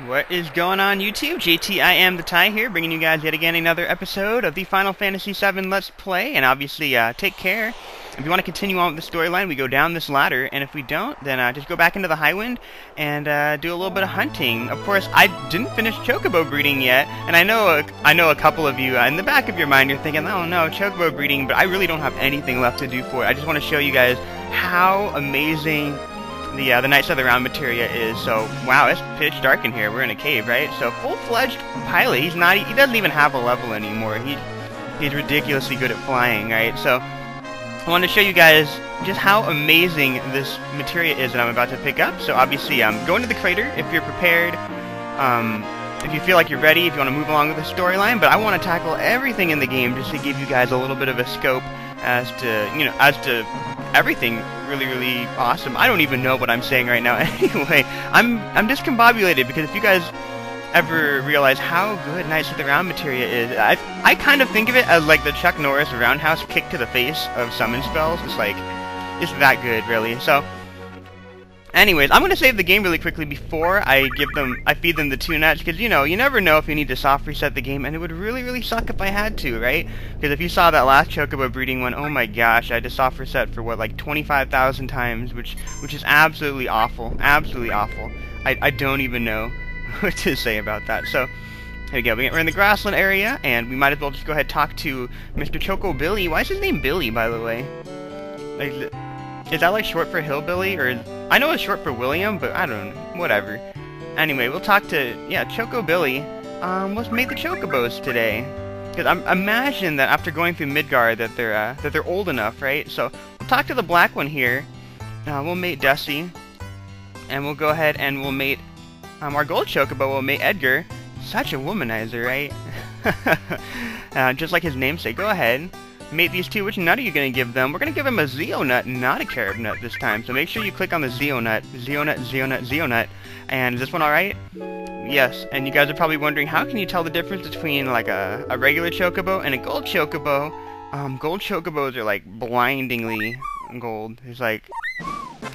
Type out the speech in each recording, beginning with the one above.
What is going on YouTube? JT, I am the Tie here, bringing you guys yet again another episode of the Final Fantasy VII Let's Play, and obviously, take care. If you want to continue on with the storyline, we go down this ladder, and if we don't, then just go back into the Highwind and do a little bit of hunting. Of course, I didn't finish Chocobo breeding yet, and I know a couple of you in the back of your mind you're thinking, oh no, Chocobo breeding, but I really don't have anything left to do for it. I just want to show you guys how amazing the Knights of the Round materia is. So wow, it's pitch dark in here. We're in a cave, right? So full-fledged pilot. He doesn't even have a level anymore. He's ridiculously good at flying, right? So I wanted to show you guys just how amazing this materia is that I'm about to pick up. So obviously, go into the crater if you're prepared. If you feel like you're ready, if you want to move along with the storyline. But I want to tackle everything in the game just to give you guys a little bit of a scope as to everything really awesome. I don't even know what I'm saying right now. Anyway, I'm discombobulated because if you guys ever realize how good Knights of the Round materia is, I kind of think of it as like the Chuck Norris roundhouse kick to the face of summon spells. It's that good, really. So anyways, I'm gonna save the game really quickly before I feed them the 2 nuts, because you never know if you need to soft reset the game, and it would really suck if I had to, right? Because if you saw that last Chocobo breeding one, oh my gosh, I had to soft reset for what, like 25,000 times, which is absolutely awful, absolutely awful. I don't even know what to say about that. So here we go. We're in the grassland area, and we might as well just go ahead and talk to Mr. Choco Billy. Why is his name Billy, by the way? Is that like short for hillbilly, or I know it's short for William, but I don't know, whatever. Anyway, we'll talk to Choco Billy. Let's make the Chocobos today, because I imagine that after going through Midgard that they're old enough, right? So we'll talk to the black one here. We'll mate Dusty, and we'll go ahead and we'll mate our gold Chocobo. We'll mate Edgar. Such a womanizer, right? Just like his namesake. Go ahead. Mate these two. Which nut are you going to give them? We're going to give him a Zeio Nut, not a carob nut this time. So make sure you click on the Zeio Nut. Zeio Nut, Zeio Nut, Zeio Nut. And is this one alright? Yes. And you guys are probably wondering, how can you tell the difference between like a regular Chocobo and a gold Chocobo? Gold Chocobos are like blindingly gold. It's like,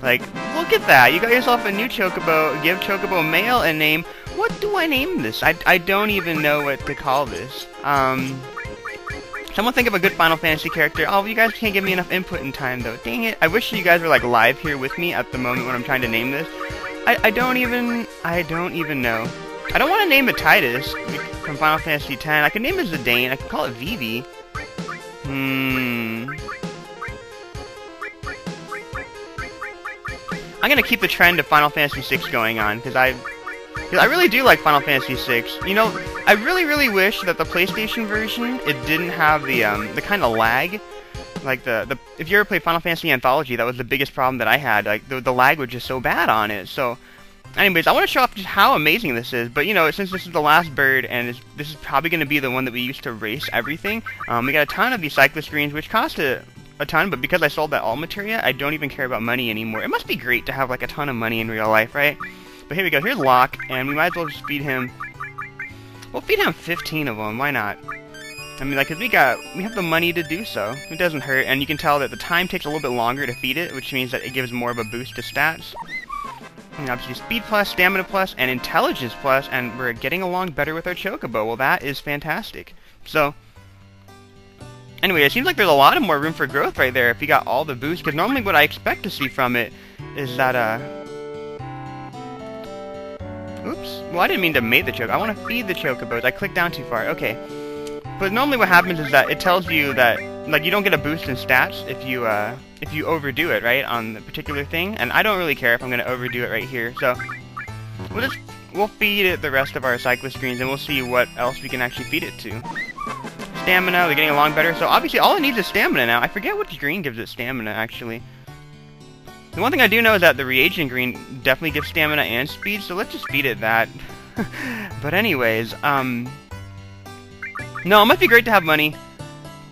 look at that. You got yourself a new Chocobo. Give Chocobo male a name. What do I name this? I don't even know what to call this. Someone think of a good Final Fantasy character. Oh, you guys can't give me enough input in time, though. Dang it. I wish you guys were, like, live here with me at the moment when I'm trying to name this. I don't even know. I don't want to name it Titus from Final Fantasy X. I could name it Zidane. I could call it VII. I'm gonna keep the trend of Final Fantasy VI going on, because I really do like Final Fantasy VI. You know, I really wish that the PlayStation version, it didn't have the kind of lag. Like if you ever played Final Fantasy Anthology, that was the biggest problem that I had. Like the lag was just so bad on it. So, anyways, I want to show off just how amazing this is. But since this is the last bird, and this is probably going to be the one that we use to race everything, we got a ton of these cyclist greens, which cost a ton. But because I sold that all materia, I don't even care about money anymore. It must be great to have like a ton of money in real life, right? But here we go. Here's Locke, and we might as well just feed him. We'll feed him 15 of them. Why not? I mean, like, cause we have the money to do so. It doesn't hurt, and you can tell that the time takes a little bit longer to feed it, which means that it gives more of a boost to stats. And obviously, speed plus, stamina plus, and intelligence plus, and we're getting along better with our Chocobo. Well, that is fantastic. So, anyway, it seems like there's a lot of more room for growth right there if you got all the boosts. Because normally, what I expect to see from it is that oops. Well, I didn't mean to mate the Chocobo. I want to feed the Chocobos. I clicked down too far. Okay. But normally what happens is that it tells you that, like, you don't get a boost in stats if you overdo it, right, on the particular thing. And I don't really care if I'm going to overdo it right here. So we'll feed it the rest of our cyclist greens, and we'll see what else we can actually feed it to. Stamina, we're getting along better. So obviously all it needs is stamina now. I forget which green gives it stamina, actually. The one thing I do know is that the reagent green definitely gives stamina and speed, so let's just feed it that. But anyways, no, it must be great to have money.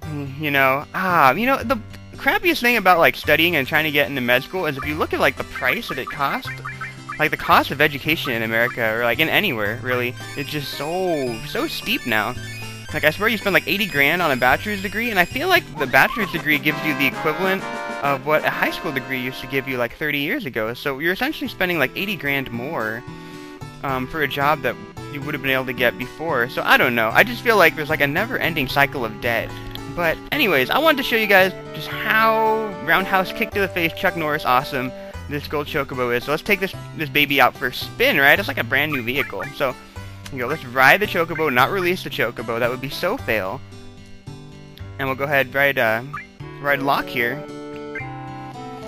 The crappiest thing about, like, studying and trying to get into med school is if you look at, like, the price that it costs, like, the cost of education in America, or, like, in anywhere, really, it's just so steep now. Like, I swear you spend, like, 80 grand on a bachelor's degree, and I feel like the bachelor's degree gives you the equivalent of what a high school degree used to give you, like, 30 years ago. So you're essentially spending, like, 80 grand more for a job that you would have been able to get before. So I don't know. I just feel like there's like a never-ending cycle of debt. But anyways, I wanted to show you guys just how roundhouse kick to the face, Chuck Norris awesome this gold chocobo is. So let's take this baby out for a spin, right? It's like a brand new vehicle. So you go, let's ride the chocobo, not release the chocobo. That would be so fail. And we'll go ahead ride Locke here.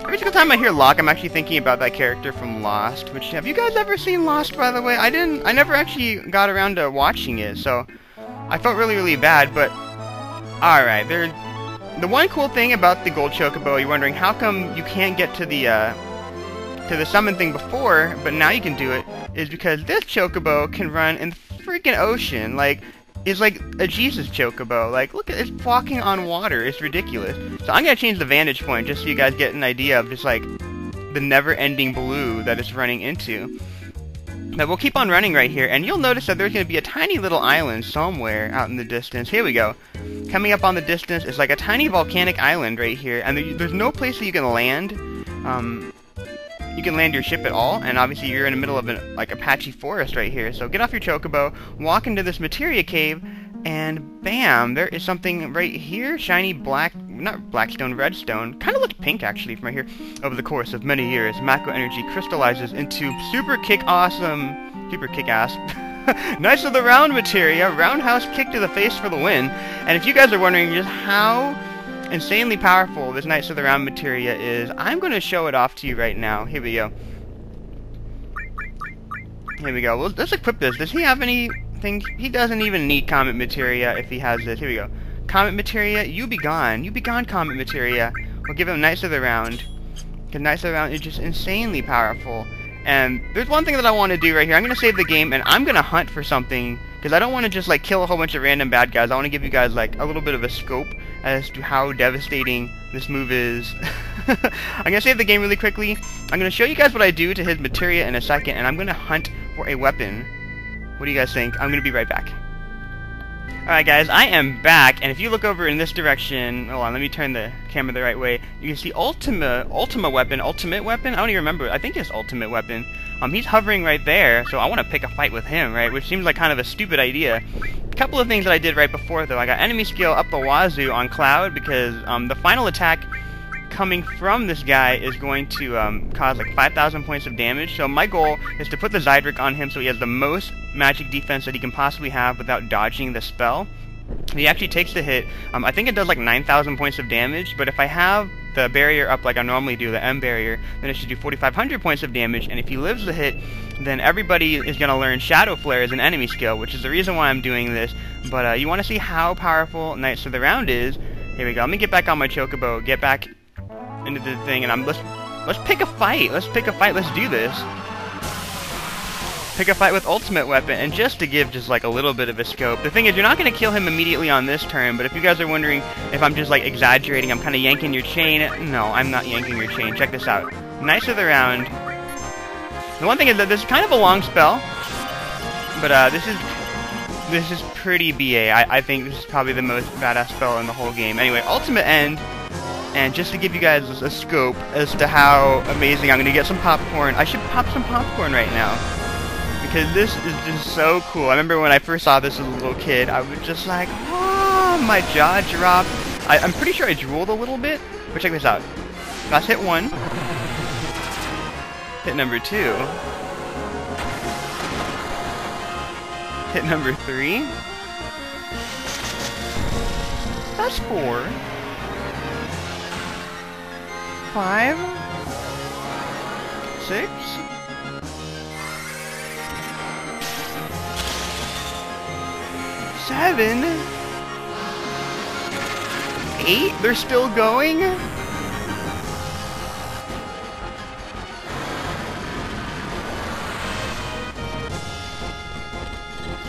Every single time I hear Locke, I'm actually thinking about that character from Lost. Which, have you guys ever seen Lost, by the way? I never actually got around to watching it, so I felt really, really bad. But alright, the one cool thing about the gold chocobo, you're wondering how come you can't get to the summon thing before, but now you can do it, is because this chocobo can run in the freaking ocean. Like, it's like a Jesus chocobo. Like, look at it, it's walking on water. It's ridiculous. So I'm gonna change the vantage point just so you guys get an idea of just like the never-ending blue that it's running into. But we'll keep on running right here, and you'll notice that there's gonna be a tiny little island somewhere out in the distance. Here we go. Coming up on the distance is like a tiny volcanic island right here, and there's no place that you can land. You can land your ship at all, and obviously you're in the middle of an Apache forest right here. So get off your chocobo, walk into this materia cave, and bam, there is something right here. Shiny black, not blackstone, redstone. Kind of looks pink actually from right here. Over the course of many years, macro energy crystallizes into super kick-ass, Knights of the Round materia, roundhouse kick to the face for the win. And if you guys are wondering just how insanely powerful this Knights of the Round materia is, I'm going to show it off to you right now. Here we go. Here we go. Well, let's equip this. Does he have anything? He doesn't even need Comet materia if he has this. Here we go. Comet materia, you be gone. You be gone, Comet materia. We'll give him Knights of the Round, because Knights of the Round is just insanely powerful. And there's one thing that I want to do right here. I'm going to save the game, and I'm going to hunt for something, because I don't want to just like kill a whole bunch of random bad guys. I want to give you guys like a little bit of a scope as to how devastating this move is. I'm going to save the game really quickly. I'm going to show you guys what I do to his materia in a second, and I'm going to hunt for a weapon. What do you guys think? I'm going to be right back. Alright guys, I am back, and if you look over in this direction, hold on, let me turn the camera the right way, you can see ultimate weapon, I don't even remember, I think it's ultimate weapon. He's hovering right there, so I want to pick a fight with him, right, which seems like kind of a stupid idea. A couple of things that I did right before, though. I got enemy skill up the wazoo on Cloud, because the final attack coming from this guy is going to cause like 5,000 points of damage. So my goal is to put the Zydric on him so he has the most magic defense that he can possibly have without dodging the spell. He actually takes the hit. I think it does like 9,000 points of damage, but if I have the barrier up like I normally do, the M barrier, then it should do 4,500 points of damage, and if he lives the hit, then everybody is going to learn Shadow Flare as an enemy skill, which is the reason why I'm doing this. But you want to see how powerful Knights of the Round is. Here we go. Let me get back on my chocobo, get back into the thing, and let's pick a fight. Let's pick a fight. Let's do this. Pick a fight with ultimate weapon, and just to give just like a little bit of a scope. The thing is, you're not going to kill him immediately on this turn, but if you guys are wondering if I'm just like exaggerating, I'm kind of yanking your chain. No, I'm not yanking your chain. Check this out. Knights of the Round. The one thing is that this is kind of a long spell, but this is pretty BA. I think this is probably the most badass spell in the whole game. Anyway, ultimate end. And just to give you guys a scope as to how amazing, I'm going to get some popcorn. I should pop some popcorn right now, because this is just so cool. I remember when I first saw this as a little kid, I was just like, oh, my jaw dropped. I'm pretty sure I drooled a little bit, but check this out. That's hit 1. Hit number 2. Hit number 3. That's 4. 5, 6, 7, 8. They're still going?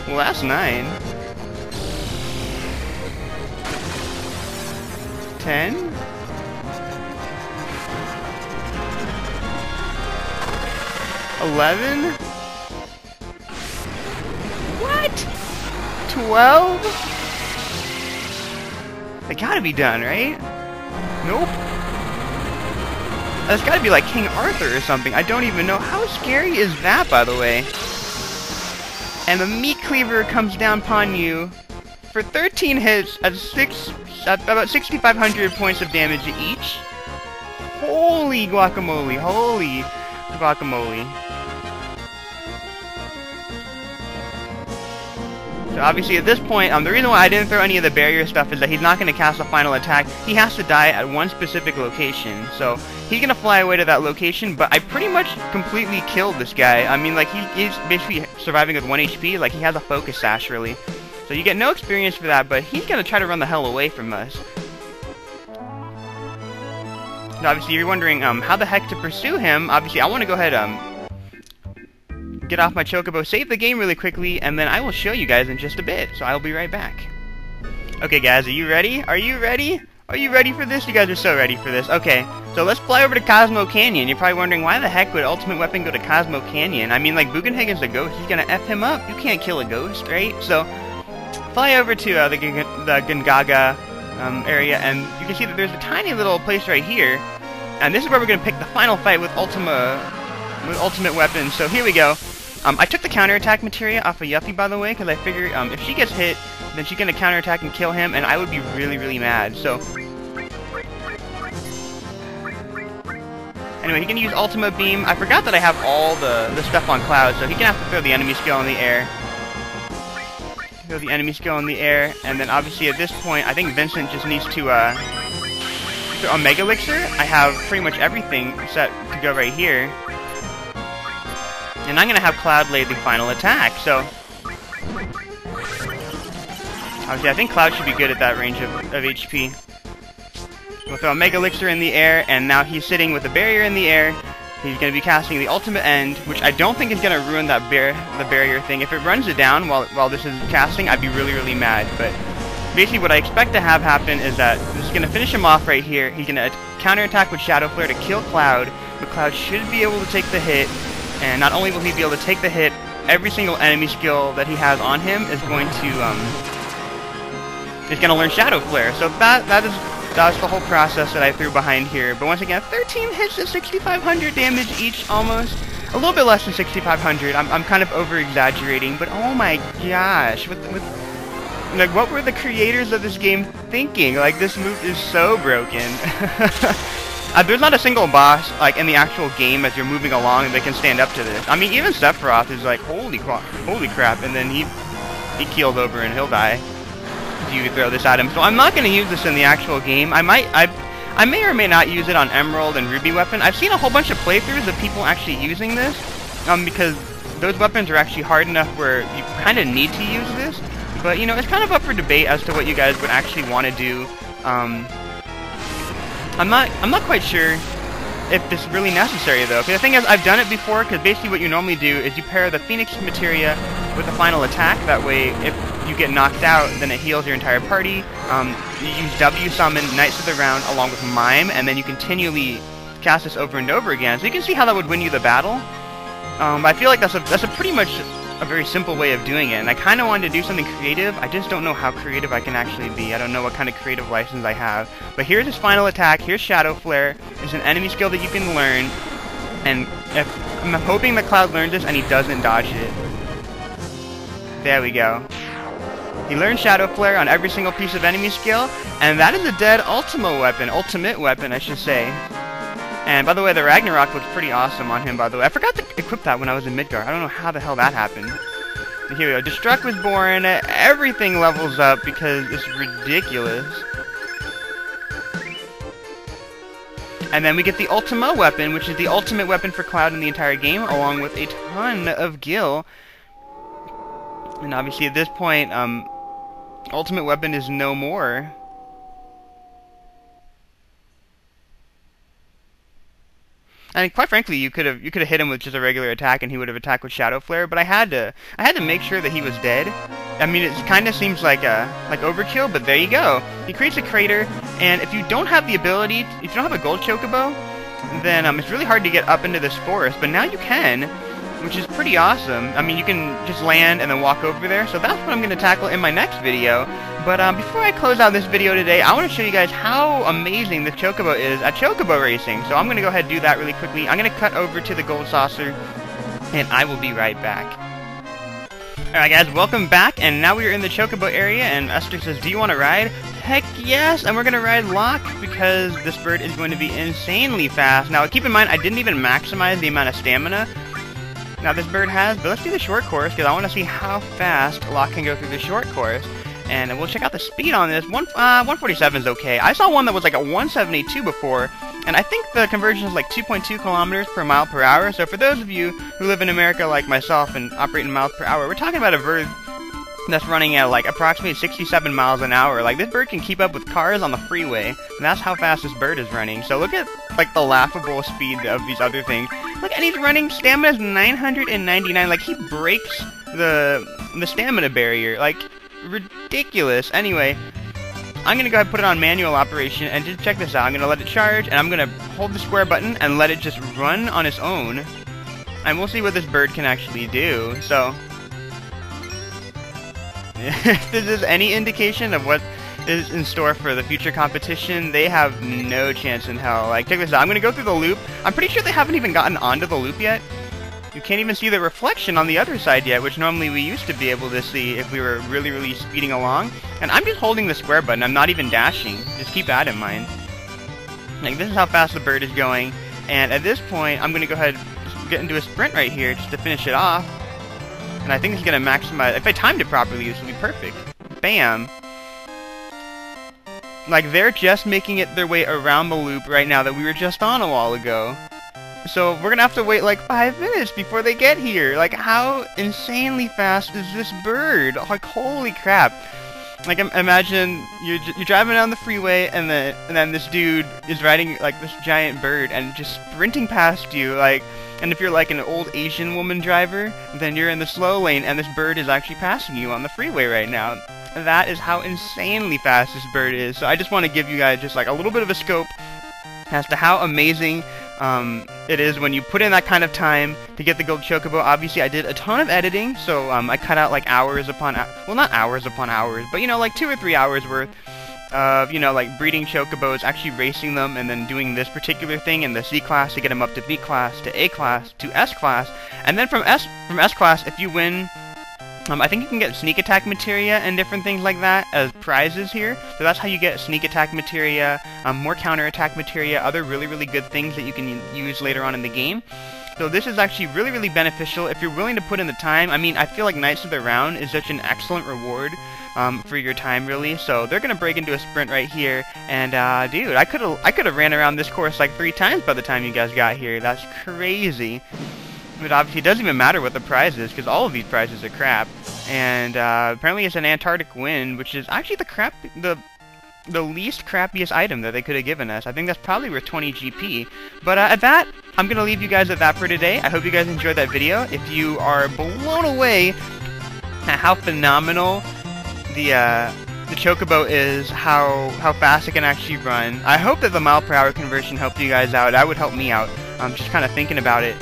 Well, that's 9. 10. 11? What? 12? They gotta be done, right? Nope. That's gotta be like King Arthur or something. I don't even know. How scary is that, by the way? and the meat cleaver comes down upon you for 13 hits at about 6,500 points of damage each. Holy guacamole, holy guacamole. So obviously at this point, the reason why I didn't throw any of the barrier stuff is that he's not going to cast a final attack. He has to die at one specific location. So he's going to fly away to that location, but I pretty much completely killed this guy. I mean, like, he's basically surviving with 1 HP. Like, he has a focus sash, really. So you get no experience for that, but he's going to try to run the hell away from us. So obviously you're wondering how the heck to pursue him. Obviously I want to go ahead get off my chocobo, save the game really quickly, and then I will show you guys in just a bit. So I'll be right back. Okay guys, are you ready? Are you ready? Are you ready for this? You guys are so ready for this. Okay, so let's fly over to Cosmo Canyon. You're probably wondering, why the heck would Ultimate Weapon go to Cosmo Canyon? I mean, like, Bugenhagen's a ghost. He's gonna F him up. You can't kill a ghost, right? So fly over to the Gungaga area, and you can see that there's a tiny little place right here. And this is where we're gonna pick the final fight with Ultimate Weapon. So here we go. I took the counterattack materia off of Yuffie, by the way, because I figured if she gets hit, then she's going to counterattack and kill him, and I would be really, really mad. So anyway, he can use Ultima Beam. I forgot that I have all the stuff on Cloud, so he can have to throw the enemy skill in the air. Throw the enemy skill in the air, and then obviously at this point, I think Vincent just needs to throw a Mega Elixir. I have pretty much everything set to go right here. And I'm going to have Cloud lay the final attack, so obviously I think Cloud should be good at that range of HP. We'll throw a Mega Elixir in the air, and now he's sitting with a barrier in the air. He's going to be casting the Ultimate End, which I don't think is going to ruin that the barrier thing. If it runs it down while this is casting, I'd be really, really mad. But basically what I expect to have happen is that this is going to finish him off right here. He's going to counterattack with Shadow Flare to kill Cloud, but Cloud should be able to take the hit. And not only will he be able to take the hit, every single enemy skill that he has on him is going to learn Shadow Flare. So that's the whole process that I threw behind here. But once again, 13 hits at 6,500 damage each, almost. A little bit less than 6,500. I'm kind of over exaggerating, but oh my gosh, like, what were the creators of this game thinking? Like, this move is so broken. There's not a single boss, like, in the actual game as you're moving along that can stand up to this. I mean, even Sephiroth is like, holy crap, and then he keels over and he'll die if you throw this at him. So I'm not going to use this in the actual game. I may or may not use it on Emerald and Ruby Weapon. I've seen a whole bunch of playthroughs of people actually using this, because those weapons are actually hard enough where you kind of need to use this. But, you know, it's kind of up for debate as to what you guys would actually want to do. I'm not quite sure if this is really necessary, though. Because the thing is, I've done it before, because basically what you normally do is you pair the Phoenix materia with the final attack. That way, if you get knocked out, then it heals your entire party. You use W Summon, Knights of the Round, along with Mime, and then you continually cast this over and over again. So you can see how that would win you the battle. But I feel like that's a pretty much a very simple way of doing it, and I kind of wanted to do something creative. I just don't know how creative I can actually be. I don't know what kind of creative license I have. But here's his final attack. Here's Shadow Flare. It's an enemy skill that you can learn, and I'm hoping that Cloud learns this and he doesn't dodge it. There we go. He learned Shadow Flare on every single piece of enemy skill, and that is a dead Ultimate Weapon, I should say. And by the way, the Ragnarok looks pretty awesome on him, by the way. I forgot to equip that when I was in Midgar. I don't know how the hell that happened. But here we go. Destruct was born. Everything levels up because it's ridiculous. And then we get the Ultima Weapon, which is the ultimate weapon for Cloud in the entire game, along with a ton of gil. And obviously at this point, Ultimate Weapon is no more. And quite frankly, you could have hit him with just a regular attack, and he would have attacked with Shadow Flare. But I had to make sure that he was dead. I mean, it kind of seems like overkill, but there you go. He creates a crater, and if you don't have the ability, if you don't have a gold chocobo, then it's really hard to get up into this forest. But now you can, which is pretty awesome. I mean, you can just land and then walk over there. So that's what I'm going to tackle in my next video. But before I close out this video today, I want to show you guys how amazing the Chocobo is at Chocobo racing. So I'm going to go ahead and do that really quickly. I'm going to cut over to the Gold Saucer, and I will be right back. Alright guys, welcome back, and now we are in the Chocobo area, and Esther says, do you want to ride? Heck yes, and we're going to ride Locke, because this bird is going to be insanely fast. Now keep in mind, I didn't even maximize the amount of stamina now this bird has, but let's do the short course, because I want to see how fast Locke can go through the short course. And we'll check out the speed on this. 147 is okay. I saw one that was like a 172 before, and I think the conversion is like 2.2 kilometers per mile per hour. So for those of you who live in America like myself and operate in miles per hour, we're talking about a bird that's running at like approximately 67 miles an hour. Like, this bird can keep up with cars on the freeway, and that's how fast this bird is running. So look at like the laughable speed of these other things. Look, and he's running, stamina's 999. Like, he breaks the stamina barrier. Like, ridiculous. Anyway, I'm gonna go ahead and put it on manual operation, and just check this out. I'm gonna let it charge, and I'm gonna hold the square button and let it just run on its own, and we'll see what this bird can actually do. So if this is any indication of what is in store for the future competition, they have no chance in hell. Like, check this out. I'm gonna go through the loop. I'm pretty sure they haven't even gotten onto the loop yet. You can't even see the reflection on the other side yet, which normally we used to be able to see if we were really, really speeding along. And I'm just holding the square button. I'm not even dashing. Just keep that in mind. Like, this is how fast the bird is going. And at this point, I'm going to go ahead and get into a sprint right here just to finish it off. And I think it's going to maximize. If I timed it properly, this will be perfect. Bam. Like, they're just making it their way around the loop right now that we were just on a while ago. So we're gonna have to wait like 5 minutes before they get here. Like, how insanely fast is this bird? Like, holy crap! Like, imagine you're driving down the freeway, and then this dude is riding like this giant bird and just sprinting past you. Like, and if you're like an old Asian woman driver, then you're in the slow lane, and this bird is actually passing you on the freeway right now. That is how insanely fast this bird is. So I just want to give you guys just like a little bit of a scope as to how amazing it is when you put in that kind of time to get the gold chocobo. Obviously, I did a ton of editing, so I cut out like hours upon well, not hours upon hours, but you know, like 2 or 3 hours worth of, you know, like breeding chocobos, actually racing them, and then doing this particular thing in the C class to get them up to B class, to A class, to S class, and then from S class, if you win, I think you can get sneak attack materia and different things like that as prizes here. So that's how you get sneak attack materia, more counter attack materia, other really, really good things that you can use later on in the game. So this is actually really, really beneficial if you're willing to put in the time. I mean, I feel like Knights of the Round is such an excellent reward for your time, really. So they're gonna break into a sprint right here, and dude, I could have ran around this course like 3 times by the time you guys got here. That's crazy. But obviously it doesn't even matter what the prize is, because all of these prizes are crap. And apparently it's an Antarctic wind, which is actually the least crappiest item that they could have given us. I think that's probably worth 20 GP. But at that, I'm going to leave you guys at that for today. I hope you guys enjoyed that video. If you are blown away at how phenomenal the Chocobo is, how fast it can actually run, I hope that the mile per hour conversion helped you guys out. That would help me out. Just kind of thinking about it.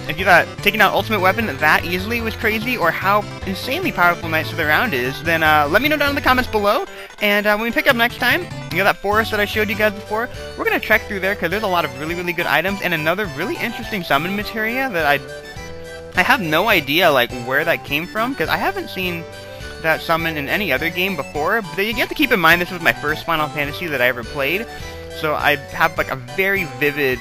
If you thought taking out Ultimate Weapon that easily was crazy, or how insanely powerful Knights of the Round is, then let me know down in the comments below. And when we pick up next time, you know that forest that I showed you guys before? We're going to trek through there, because there's a lot of really, really good items, and another really interesting summon materia that I have no idea like where that came from, because I haven't seen that summon in any other game before. But you have to keep in mind this was my first Final Fantasy that I ever played. So I have like a very vivid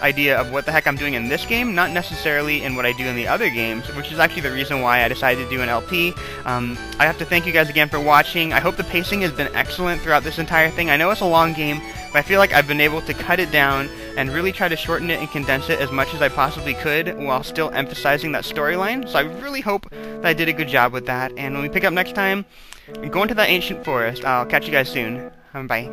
idea of what the heck I'm doing in this game, not necessarily in what I do in the other games, which is actually the reason why I decided to do an LP. I have to thank you guys again for watching. I hope the pacing has been excellent throughout this entire thing. I know it's a long game, but I feel like I've been able to cut it down and really try to shorten it and condense it as much as I possibly could while still emphasizing that storyline. So I really hope that I did a good job with that. And when we pick up next time, go into that ancient forest. I'll catch you guys soon. Bye.